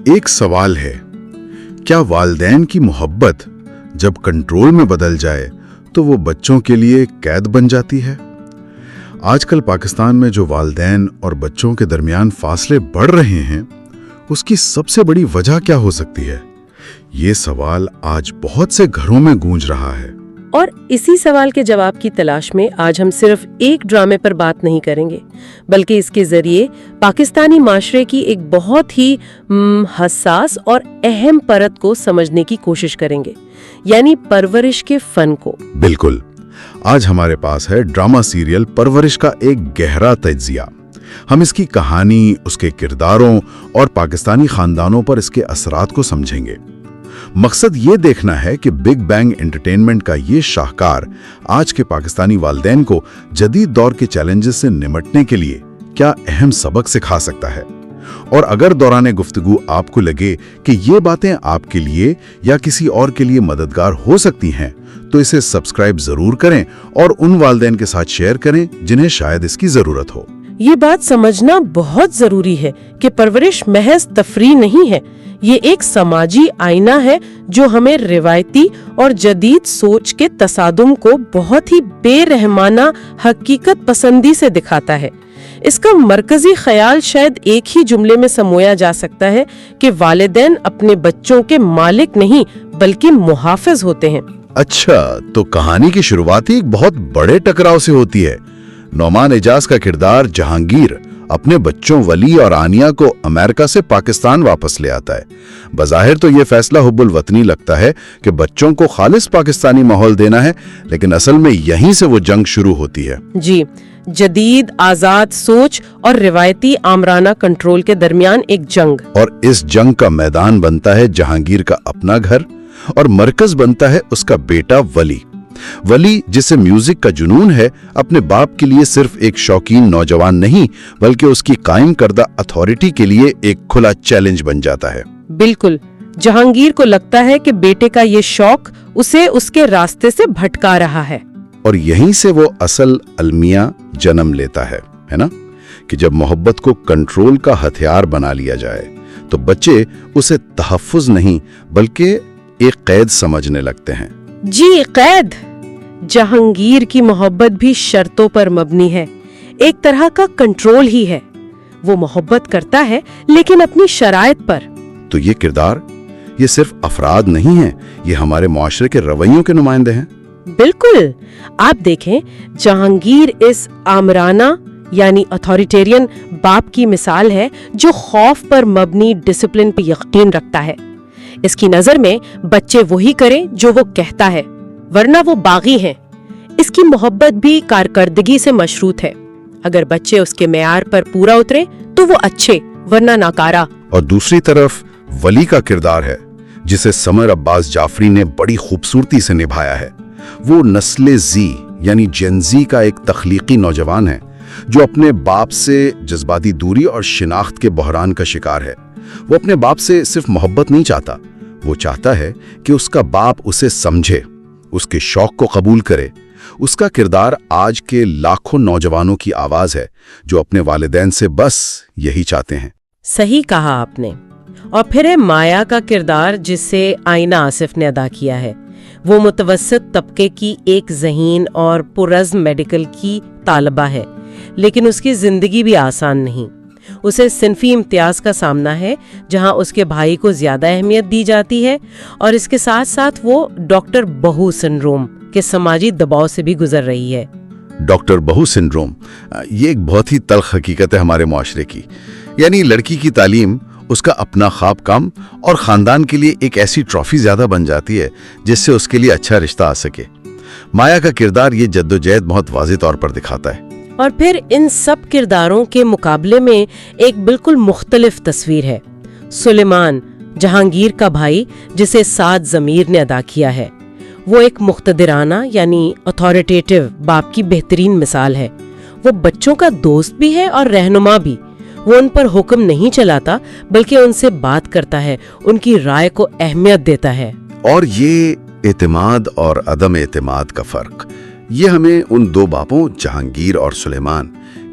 ایک سوال ہے، کیا والدین کی محبت جب کنٹرول میں بدل جائے تو وہ بچوں کے لیے قید بن جاتی ہے؟ آج کل پاکستان میں جو والدین اور بچوں کے درمیان فاصلے بڑھ رہے ہیں، اس کی سب سے بڑی وجہ کیا ہو سکتی ہے؟ یہ سوال آج بہت سے گھروں میں گونج رہا ہے۔ اور اسی سوال کے جواب کی تلاش میں آج ہم صرف ایک ڈرامے پر بات نہیں کریں گے، بلکہ اس کے ذریعے پاکستانی معاشرے کی ایک بہت ہی حساس اور اہم پرت کو سمجھنے کی کوشش کریں گے، یعنی پرورش کے فن کو۔ بالکل، آج ہمارے پاس ہے ڈرامہ سیریل پرورش کا ایک گہرا تجزیہ۔ ہم اس کی کہانی، اس کے کرداروں اور پاکستانی خاندانوں پر اس کے اثرات کو سمجھیں گے۔ مقصد یہ دیکھنا ہے کہ بگ بینگ انٹرٹینمنٹ کا یہ شاہکار آج کے پاکستانی والدین کو جدید دور کے چیلنجز سے نمٹنے کے لیے کیا اہم سبق سکھا سکتا ہے۔ اور اگر دوران گفتگو آپ کو لگے کہ یہ باتیں آپ کے لیے یا کسی اور کے لیے مددگار ہو سکتی ہیں، تو اسے سبسکرائب ضرور کریں اور ان والدین کے ساتھ شیئر کریں جنہیں شاید اس کی ضرورت ہو۔ یہ بات سمجھنا بہت ضروری ہے کہ پرورش محض تفریح نہیں ہے، یہ ایک سماجی آئینہ ہے جو ہمیں روایتی اور جدید سوچ کے تصادم کو بہت ہی بے رحمانہ حقیقت پسندی سے دکھاتا ہے۔ اس کا مرکزی خیال شاید ایک ہی جملے میں سمویا جا سکتا ہے کہ والدین اپنے بچوں کے مالک نہیں بلکہ محافظ ہوتے ہیں۔ اچھا، تو کہانی کی شروعات ہی ایک بہت بڑے ٹکراؤ سے ہوتی ہے۔ نعمان اعجاز کا کردار جہانگیر اپنے بچوں ولی اور آنیہ کو امریکہ سے پاکستان واپس لے آتا ہے۔ بظاہر تو یہ فیصلہ حب الوطنی لگتا ہے کہ بچوں کو خالص پاکستانی ماحول دینا ہے، لیکن اصل میں یہیں سے وہ جنگ شروع ہوتی ہے۔ جی، جدید آزاد سوچ اور روایتی آمرانہ کنٹرول کے درمیان ایک جنگ، اور اس جنگ کا میدان بنتا ہے جہانگیر کا اپنا گھر، اور مرکز بنتا ہے اس کا بیٹا ولی۔ ولی، جسے میوزک کا جنون ہے، اپنے باپ کے لیے صرف ایک شوقین نوجوان نہیں بلکہ اس کی قائم کردہ اتھارٹی کے لیے ایک کھلا چیلنج بن جاتا ہے۔ بالکل، جہانگیر کو لگتا ہے کہ بیٹے کا یہ شوق اسے اس کے راستے سے بھٹکا رہا ہے، اور یہیں سے وہ اصل المیہ جنم لیتا ہے نا، کہ جب محبت کو کنٹرول کا ہتھیار بنا لیا جائے تو بچے اسے تحفظ نہیں بلکہ ایک قید سمجھنے لگتے ہیں۔ جی، قید۔ جہانگیر کی محبت بھی شرطوں پر مبنی ہے، ایک طرح کا کنٹرول ہی ہے۔ وہ محبت کرتا ہے لیکن اپنی شرائط پر۔ تو یہ کردار، یہ صرف افراد نہیں ہیں، یہ ہمارے معاشرے کے رویوں کے نمائندے ہیں۔ بالکل، آپ دیکھیں، جہانگیر اس آمرانہ یعنی اتھارٹیرین باپ کی مثال ہے جو خوف پر مبنی ڈسپلن پر یقین رکھتا ہے۔ اس کی نظر میں بچے وہی کریں جو وہ کہتا ہے، ورنہ وہ باغی ہیں۔ اس کی محبت بھی کارکردگی سے مشروط ہے، اگر بچے اس کے معیار پر پورا اترے تو وہ اچھے، ورنہ ناکارہ۔ اور دوسری طرف ولی کا کردار ہے جسے سمر عباس جعفری نے بڑی خوبصورتی سے نبھایا ہے۔ وہ نسل زی یعنی جین زی کا ایک تخلیقی نوجوان ہے جو اپنے باپ سے جذباتی دوری اور شناخت کے بحران کا شکار ہے۔ وہ اپنے باپ سے صرف محبت نہیں چاہتا، وہ چاہتا ہے کہ اس کا باپ اسے سمجھے، اس کے شوق کو قبول کرے۔ اس کا کردار آج کے لاکھوں نوجوانوں کی آواز ہے جو اپنے والدین سے بس یہی چاہتے ہیں۔ صحیح کہا آپ نے۔ اور پھر ہے مایا کا کردار جسے آئینہ آصف نے ادا کیا ہے۔ وہ متوسط طبقے کی ایک ذہین اور پرعزم میڈیکل کی طالبہ ہے، لیکن اس کی زندگی بھی آسان نہیں۔ اسے صنفی امتیاز کا سامنا ہے جہاں اس کے بھائی کو زیادہ اہمیت دی جاتی ہے، اور اس کے ساتھ ساتھ وہ ڈاکٹر بہو سنڈروم کے سماجی دباؤ سے بھی گزر رہی ہے۔ ڈاکٹر بہو سنڈروم، یہ ایک بہت ہی تلخ حقیقت ہے ہمارے معاشرے کی۔ یعنی لڑکی کی تعلیم، اس کا اپنا خواب کم، اور خاندان کے لیے ایک ایسی ٹرافی زیادہ بن جاتی ہے جس سے اس کے لیے اچھا رشتہ آ سکے۔ مایا کا کردار یہ جدوجہد بہت واضح طور پر دکھاتا ہے۔ اور پھر ان سب کرداروں کے مقابلے میں ایک بالکل مختلف تصویر ہے۔ سلیمان، جہانگیر کا بھائی، جسے سعد ضمیر نے ادا کیا ہے، وہ ایک مقتدرانہ یعنی اتھارٹیٹیو باپ کی بہترین مثال ہے۔ وہ بچوں کا دوست بھی ہے اور رہنما بھی۔ وہ ان پر حکم نہیں چلاتا بلکہ ان سے بات کرتا ہے، ان کی رائے کو اہمیت دیتا ہے۔ اور یہ اعتماد اور عدم اعتماد کا فرق، یہ ہمیں ان دو باپوں جہانگیر اور سلیمان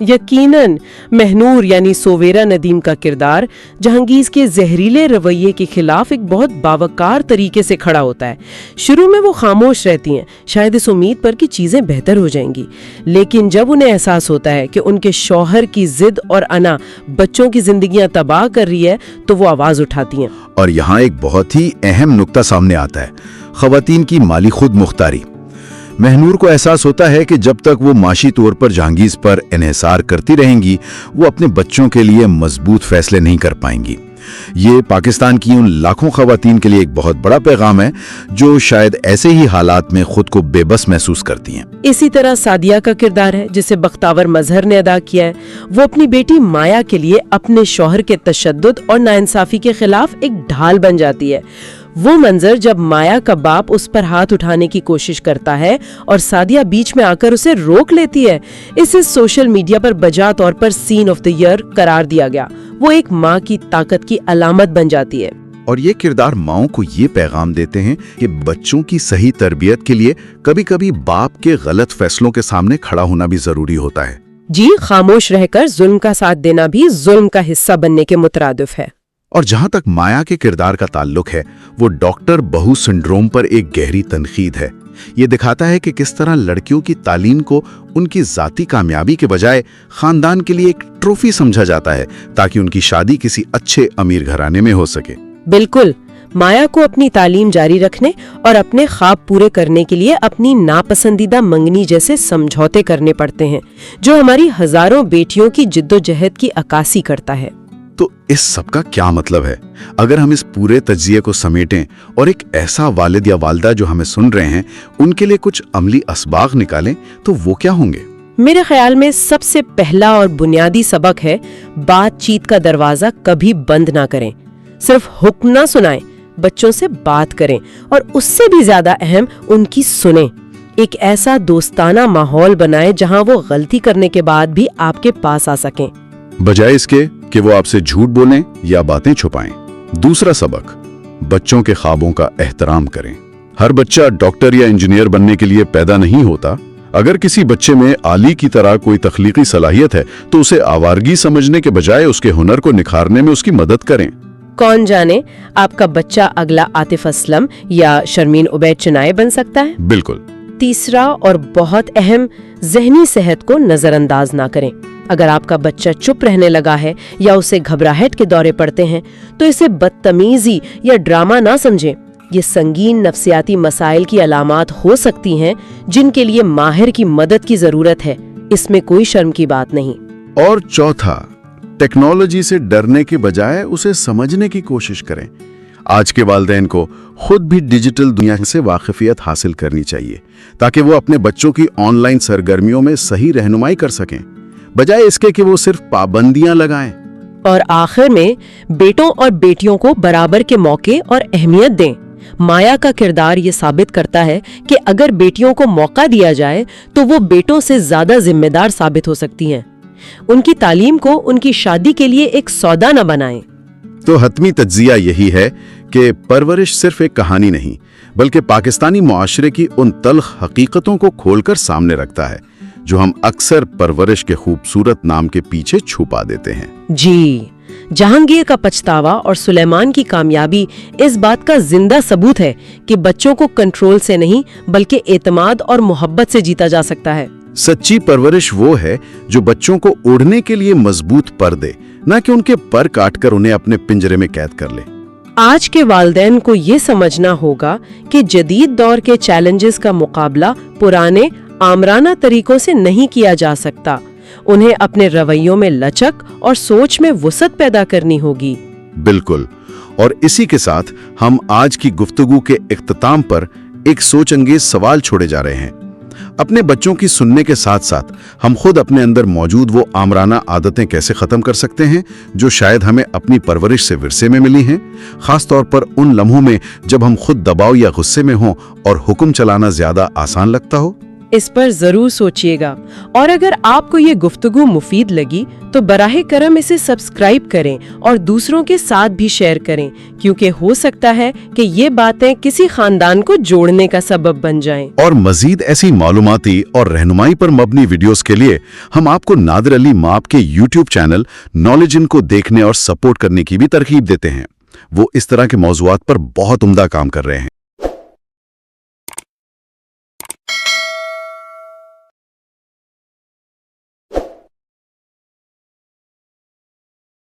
یقیناً مہنور یعنی سویرا ندیم کا کردار جہانگیر کے زہریلے رویے کے خلاف ایک بہت باوقار طریقے سے کھڑا ہوتا ہے۔ شروع میں وہ خاموش رہتی ہیں، شاید اس امید پر کہ چیزیں بہتر ہو جائیں گی، لیکن جب انہیں احساس ہوتا ہے کہ ان کے شوہر کی ضد اور انا بچوں کی زندگیاں تباہ کر رہی ہے تو وہ آواز اٹھاتی ہیں۔ اور یہاں ایک بہت ہی اہم نکتہ سامنے آتا ہے، خواتین کی مالی خود مختاری۔ مہنور کو احساس ہوتا ہے کہ جب تک وہ معاشی طور پر جہانگیر پر انحصار کرتی رہیں گی وہ اپنے بچوں کے لیے مضبوط فیصلے نہیں کر پائیں گی۔ یہ پاکستان کی ان لاکھوں خواتین کے لیے ایک بہت بڑا پیغام ہے جو شاید ایسے ہی حالات میں خود کو بے بس محسوس کرتی ہیں۔ اسی طرح سعدیہ کا کردار ہے جسے بختاور مظہر نے ادا کیا ہے۔ وہ اپنی بیٹی مایا کے لیے اپنے شوہر کے تشدد اور ناانصافی کے خلاف ایک ڈھال بن جاتی ہے۔ وہ منظر جب مایا کا باپ اس پر ہاتھ اٹھانے کی کوشش کرتا ہے اور سعدیہ بیچ میں آ کر اسے روک لیتی ہے، اسے سوشل میڈیا پر بجا طور پر سین آف دی ایئر قرار دیا گیا۔ وہ ایک ماں کی طاقت کی علامت بن جاتی ہے۔ اور یہ کردار ماؤں کو یہ پیغام دیتے ہیں کہ بچوں کی صحیح تربیت کے لیے کبھی کبھی باپ کے غلط فیصلوں کے سامنے کھڑا ہونا بھی ضروری ہوتا ہے۔ جی، خاموش رہ کر ظلم کا ساتھ دینا بھی ظلم کا حصہ بننے کے مترادف ہے۔ اور جہاں تک مایا کے کردار کا تعلق ہے وہ ڈاکٹر بہو سنڈروم پر ایک گہری تنقید ہے۔ یہ دکھاتا ہے کہ کس طرح لڑکیوں کی تعلیم کو ان کی ذاتی کامیابی کے بجائے خاندان کے لیے ایک ٹرافی سمجھا جاتا ہے تاکہ ان کی شادی کسی اچھے امیر گھرانے میں ہو سکے۔ بالکل، مایا کو اپنی تعلیم جاری رکھنے اور اپنے خواب پورے کرنے کے لیے اپنی ناپسندیدہ منگنی جیسے سمجھوتے کرنے پڑتے ہیں جو ہماری ہزاروں بیٹیوں کی جدوجہد کی عکاسی کرتا ہے۔ تو اس سب کا کیا مطلب ہے؟ اگر ہم اس پورے تجزیے کو سمیٹیں اور ایک ایسا والد یا والدہ جو ہمیں سن رہے ہیں ان کے لیے کچھ عملی اسباق نکالیں تو وہ کیا ہوں گے؟ میرے خیال میں سب سے پہلا اور بنیادی سبق ہے بات چیت کا دروازہ کبھی بند نہ کریں، صرف حکم نہ سنائیں، بچوں سے بات کریں اور اس سے بھی زیادہ اہم ان کی سنیں۔ ایک ایسا دوستانہ ماحول بنائیں جہاں وہ غلطی کرنے کے بعد بھی آپ کے پاس آ سکیں، بجائے اس کے کہ وہ آپ سے جھوٹ بولیں یا باتیں چھپائیں۔ دوسرا سبق، بچوں کے خوابوں کا احترام کریں۔ ہر بچہ ڈاکٹر یا انجینئر بننے کے لیے پیدا نہیں ہوتا۔ اگر کسی بچے میں علی کی طرح کوئی تخلیقی صلاحیت ہے تو اسے آوارگی سمجھنے کے بجائے اس کے ہنر کو نکھارنے میں اس کی مدد کریں۔ کون جانے آپ کا بچہ اگلا عاطف اسلم یا شرمین عبید چنائے بن سکتا ہے۔ بالکل۔ تیسرا اور بہت اہم، ذہنی صحت کو نظر انداز نہ کریں۔ اگر آپ کا بچہ چپ رہنے لگا ہے یا اسے گھبراہٹ کے دورے پڑتے ہیں تو اسے بدتمیزی یا ڈرامہ نہ سمجھیں۔ یہ سنگین نفسیاتی مسائل کی علامات ہو سکتی ہیں جن کے لیے ماہر کی مدد کی ضرورت ہے، اس میں کوئی شرم کی بات نہیں۔ اور چوتھا، ٹیکنالوجی سے ڈرنے کے بجائے اسے سمجھنے کی کوشش کریں۔ آج کے والدین کو خود بھی ڈیجیٹل دنیا سے واقفیت حاصل کرنی چاہیے تاکہ وہ اپنے بچوں کی آن لائن سرگرمیوں میں صحیح رہنمائی کر سکیں، بجائے اس کے کہ وہ صرف پابندیاں لگائیں۔ اور آخر میں بیٹوں اور بیٹیوں کو برابر کے موقع اور اہمیت دیں۔ مایا کا کردار یہ ثابت کرتا ہے کہ اگر بیٹیوں کو موقع دیا جائے تو وہ بیٹوں سے زیادہ ذمہ دار ثابت ہو سکتی ہیں۔ ان کی تعلیم کو ان کی شادی کے لیے ایک سودا نہ بنائیں۔ تو حتمی تجزیہ یہی ہے کہ پرورش صرف ایک کہانی نہیں بلکہ پاکستانی معاشرے کی ان تلخ حقیقتوں کو کھول کر سامنے رکھتا ہے جو ہم اکثر پرورش کے خوبصورت نام کے پیچھے چھپا دیتے ہیں۔ جی، جہانگیر کا پچھتاوا اور سلیمان کی کامیابی اس بات کا زندہ ثبوت ہے کہ بچوں کو کنٹرول سے نہیں بلکہ اعتماد اور محبت سے جیتا جا سکتا ہے۔ سچی پرورش وہ ہے جو بچوں کو اڑنے کے لیے مضبوط پر دے، نہ کہ ان کے پر کاٹ کر انہیں اپنے پنجرے میں قید کر لے۔ آج کے والدین کو یہ سمجھنا ہوگا کہ جدید دور کے چیلنجز کا مقابلہ پرانے آمرانہ طریقوں سے نہیں کیا جا سکتا۔ انہیں اپنے رویوں میں لچک اور سوچ میں وسعت پیدا کرنی ہوگی۔ بالکل۔ اور اسی کے ساتھ ہم آج کی گفتگو کے اختتام پر ایک سوچ انگیز سوال چھوڑے جا رہے ہیں۔ اپنے بچوں کی سننے کے ساتھ ساتھ ہم خود اپنے اندر موجود وہ آمرانہ عادتیں کیسے ختم کر سکتے ہیں جو شاید ہمیں اپنی پرورش سے ورثے میں ملی ہیں، خاص طور پر ان لمحوں میں جب ہم خود دباؤ یا غصے میں ہوں اور حکم چلانا زیادہ آسان لگتا ہو۔ اس پر ضرور سوچیے گا، اور اگر آپ کو یہ گفتگو مفید لگی تو براہ کرم اسے سبسکرائب کریں اور دوسروں کے ساتھ بھی شیئر کریں، کیونکہ ہو سکتا ہے کہ یہ باتیں کسی خاندان کو جوڑنے کا سبب بن جائیں۔ اور مزید ایسی معلوماتی اور رہنمائی پر مبنی ویڈیوز کے لیے ہم آپ کو نادر علی ماپ کے یوٹیوب چینل نالج ان کو دیکھنے اور سپورٹ کرنے کی بھی ترغیب دیتے ہیں۔ وہ اس طرح کے موضوعات پر بہت عمدہ کام کر رہے ہیں۔